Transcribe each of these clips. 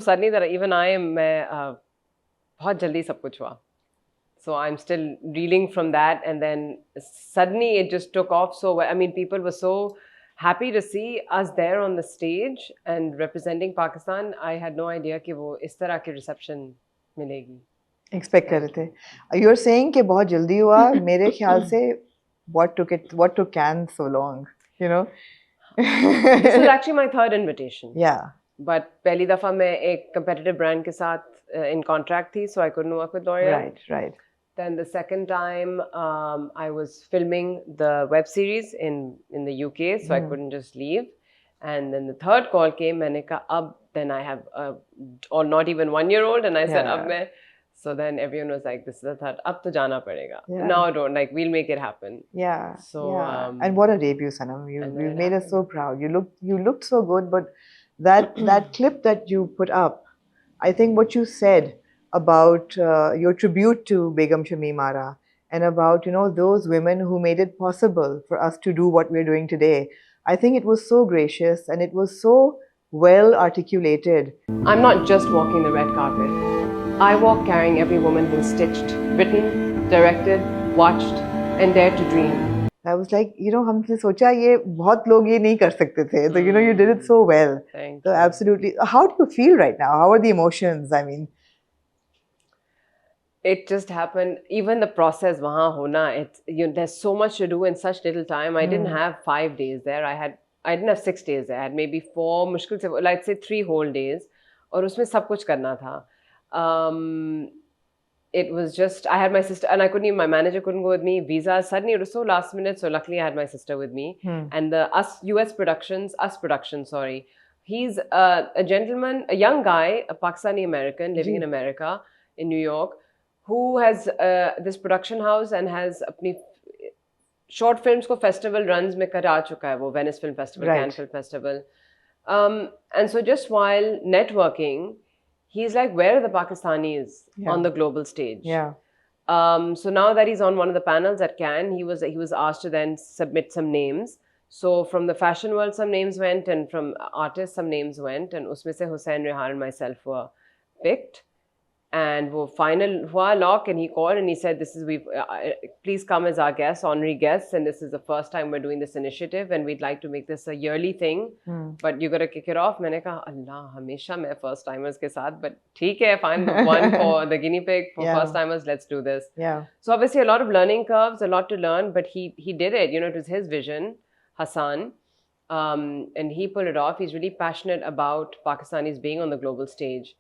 Suddenly that even I am बहुत जल्दी सब कुछ हुआ. So I'm still reeling from that, and then suddenly it just took off so well. I mean, people were so happy to see us there on the stage and representing Pakistan. I had no idea कि वो इस तरह की reception मिलेगी. Expect कर रहे थे. You are saying कि बहुत जल्दी हुआ. मेरे ख्याल से what took Cannes so long, you know? This was actually my third invitation. Yeah. But पहली दफा मैं एक competitive brand के साथ in contract थी, so I couldn't work with L'Oreal. Right. Then the second time, I was filming the web series in the UK, so I couldn't just leave. And then the third call came, मैंने कहा अब then I have or not even 1 year old, and I said अब मैं. So then everyone was like, this is the third, अब तो जाना पड़ेगा. No, don't, like, we'll make it happen. Yeah. So and what a debut, Sanam. You made us so proud. You looked so good, but that clip that you put up, I think what you said about your tribute to Begum Shamim Ara and about, you know, those women who made it possible for us to do what we're doing today. I think it was so gracious and it was so well articulated. I'm not just walking the red carpet. I walk carrying every woman who's stitched, written, directed, watched, and dared to dream. I was like, you know, हमने सोचा ये बहुत लोग ये नहीं कर सकते थे. So, you know, you did it so well. Thank you. you. Absolutely. How do you feel right now? How are the emotions? I mean, it just happened. Even the process, wahan hona, it's, you know, there's so much to do in such little time. I didn't have 5 days there. I didn't have 6 days there. I had maybe 4, मुश्किल से, like say 3 whole days. और उसमें सब कुछ करना था. It was just, I had my sister, and I couldn't even, my manager couldn't go with me. Visa, suddenly it was so last minute, so luckily I had my sister with me. And the US Productions, sorry. He's a gentleman, a young guy, a Pakistani American living in America, in New York, who has this production house and has apni short films ko festival runs mein kara chuka hai, wo Venice Film Festival, Cannes Film Festival. And so just while networking, he's like, where are the Pakistanis on the global stage? Yeah. So now that he's on one of the panels at Cannes, he was asked to then submit some names. So from the fashion world, some names went, and from artists, some names went, and usme se Hussain Rehar and myself were picked. And wo final hua lock, and he called and he said, "This is please come as our guests, honorary guests, and this is the first time we're doing this initiative, and we'd like to make this a yearly thing. But you got to kick it off." मैंने कहा, Allah, हमेशा मैं first timers के साथ, but ठीक है, fine, one for the guinea pig for first timers, let's do this. Yeah. So obviously a lot of learning curves, a lot to learn, but he did it. You know, it was his vision, Hassan. And he pulled it off. He's really passionate about Pakistanis being on the global stage.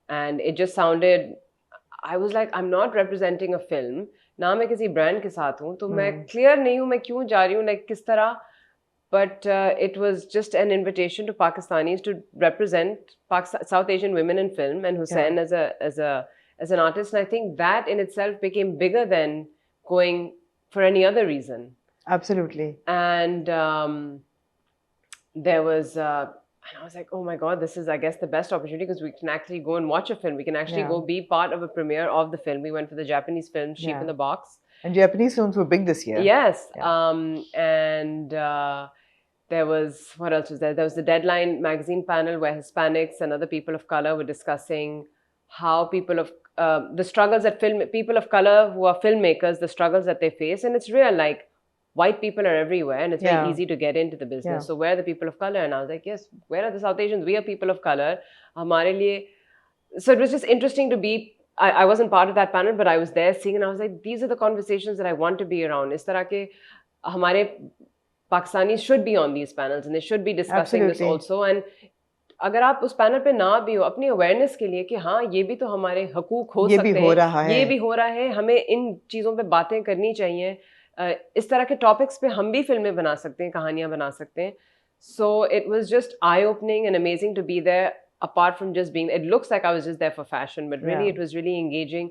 And it just sounded, I was like, I'm not representing a film. ना मैं किसी brand के साथ हूँ, तो मैं clear नहीं हूँ मैं क्यों जा रही हूँ, like किस तरह. But it was just an invitation to Pakistanis to represent South Asian women in film, and Hussain as an artist. And I think that in itself became bigger than going for any other reason. Absolutely. And there was. And I was like, oh my God, this is, I guess, the best opportunity, because we can actually go and watch a film. We can actually go be part of a premiere of the film. We went for the Japanese film, Sheep in the Box. And Japanese films were big this year. Yes. And there was, what else was there? There was the Deadline magazine panel where Hispanics and other people of color were discussing how the struggles that people of color who are filmmakers, the struggles that they face. And it's real, like, white people are everywhere, and it's very easy to get into the business. So where are the people of color? And I was like, yes, where are the South Asians? We are people of color. Hamare liye. So it was just interesting to be, I wasn't part of that panel, but I was there seeing, and I was like, these are the conversations that I want to be around. Is tarah ke hamare Pakistanis should be on these panels, and they should be discussing this also. And अगर आप उस panel पे ना भी हो, अपनी awareness के लिए कि हाँ, ये भी तो हमारे हकूक हो सकते हैं, ये भी हो रहा है, हमें इन चीज़ों पे बातें करनी चाहिए. इस तरह के टॉपिक्स पे हम भी फिल्में बना सकते हैं, कहानियां बना सकते हैं. So it was just eye-opening and amazing to be there, apart from just being, it looks like I was just there for fashion, but really it was really engaging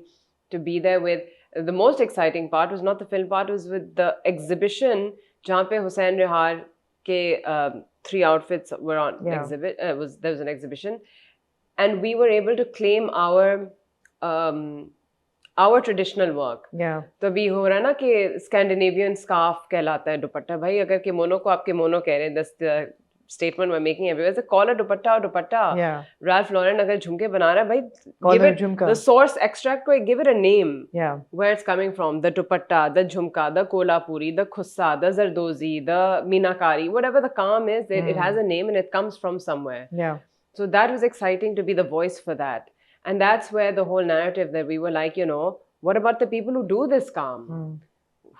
to be there with, the most exciting part was not the film part, was with the exhibition, जहाँ पे Hussain Rehar के 3 outfits were on exhibit, there was an exhibition, and we were able to claim our traditional work. तो अभी हो रहा है ना कि Scandinavian scarf कहलाता है दुपट्टा. भाई अगर किमोनो को आप किमोनो कह रहे हैं, statement we're making everywhere. It's a collar dupatta or dupatta. Yeah. Ralph Lauren agar jhumke bana raha hai, bhai, Collar give it jhumka. the source extract ko, give it a name. Yeah. Where it's coming from, the dupatta, the jhumka, the kolapuri, the khussa, the zardozi, the meenakari, whatever the kaam is, it has a name and it comes from somewhere. Yeah. So that was exciting to be the voice for that. And that's where the whole narrative that we were like, what about the people who do this kaam?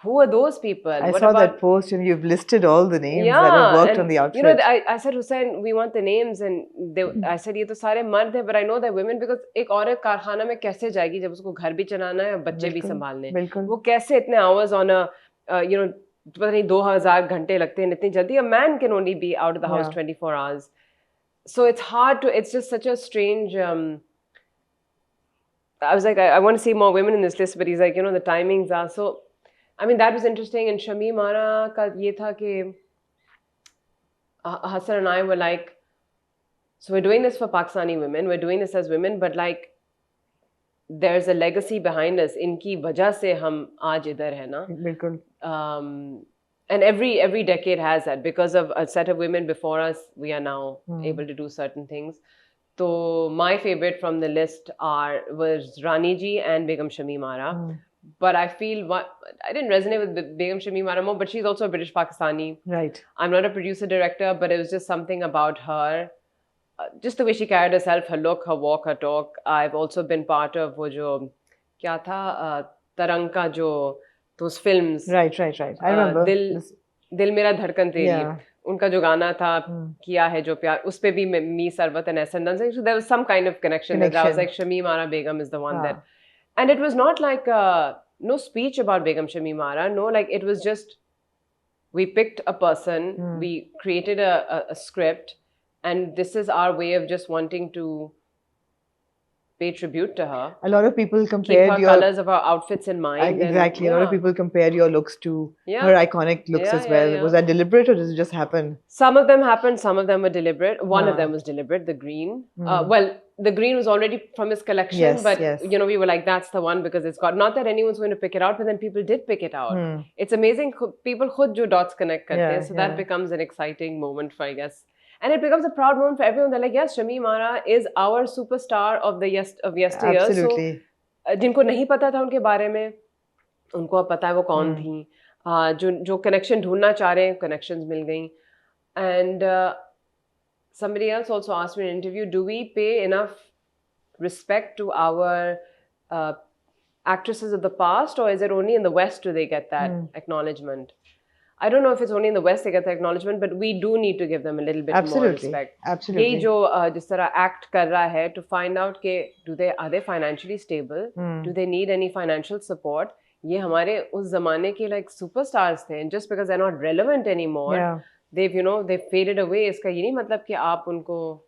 Who are those people? I saw that post and you've listed all the names that have worked on the outfit. I said, Hussain, we want the names, and I said, ये तो सारे मर्द हैं, but I know they're women because एक औरत कारखाना में कैसे जाएगी जब उसको घर भी चलाना है और बच्चे भी संभालने हैं, वो कैसे इतने hours on a पता नहीं 2000 घंटे लगते हैं इतनी जल्दी. A man can only be out of the house 24 hours. So it's hard to, it's just such a strange, I was like, I want to see more women in this list, but he's like, the timings are so, I mean, that was interesting. And Shamim Ara ka ye tha ki Hassan and I were like, so we're doing this for Pakistani women, we're doing this as women, but like, there's a legacy behind us. Inki wajah se hum aaj idhar hai na. Bilkul. And every decade has that. Because of a set of women before us, we are now able to do certain things. So my favorite from the list was Rani Ji and Begum Shamim Ara. But I feel I didn't resonate with Begum Shamim Ara more, but she's also a British Pakistani. Right. I'm not a producer-director, but it was just something about her. Just the way she carried herself, her look, her walk, her talk. I've also been part of wo jo, kya tha, Tarang ka jo, those films. Right. I remember. Dil Mera Dhadkan Teri. Unka jo gana tha, Kiya Hai Jo Pyar, us pe bhi me, Sarwat and S.N. Dunn. So there was some kind of connection. I was like, Shamim Ara Begum is the one that... And it was not like no speech about Begum Shamim Ara. No, like it was just, we picked a person, we created a script, and this is our way of just wanting to pay tribute to her. A lot of people compared keep her colors of her outfits in mind. Exactly. A lot of people compared your looks to her iconic looks as well. Was that deliberate or did it just happen? Some of them happened. Some of them were deliberate. One of them was deliberate, the green. Well, the green was already from his collection, but we were like, that's the one because it's got, not that anyone's going to pick it out, but then people did pick it out. It's amazing. People khud jo dots connect karte hain, so that becomes an exciting moment for, I guess. And it becomes a proud moment for everyone. They're like, yes, Shamim Ara is our superstar of yesteryear. Absolutely. So, जिनको नहीं पता था उनके बारे में, उनको अब पता है वो कौन थी. जो connection ढूंढना चाह रहे हैं, connections मिल गई. And somebody else also asked me in an interview, do we pay enough respect to our actresses of the past, or is it only in the West do they get that acknowledgement? I don't know if it's only in the West they get the acknowledgement, but we do need to give them a little bit more respect. Absolutely. ये जो जिस तरह act कर रहा है, to find out के are they financially stable? Do they need any financial support? ये हमारे उस ज़माने के like superstars थे, and just because they're not relevant anymore, they've faded away. इसका ये नहीं मतलब कि आप उनको